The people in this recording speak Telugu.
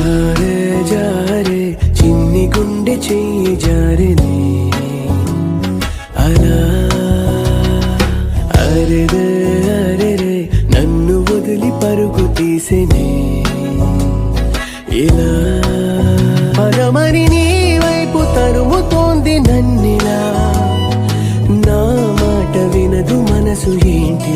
జారే జారే చిన్ని గుండె చెయ్యి జారినే అలా అరెరే అరెరే నన్ను వదిలి పరుగు తీసెనే ఇలా పరమని నీ వైపు తరుముతోంది నన్నిలా నా మాట వినదు మనసు ఏంటి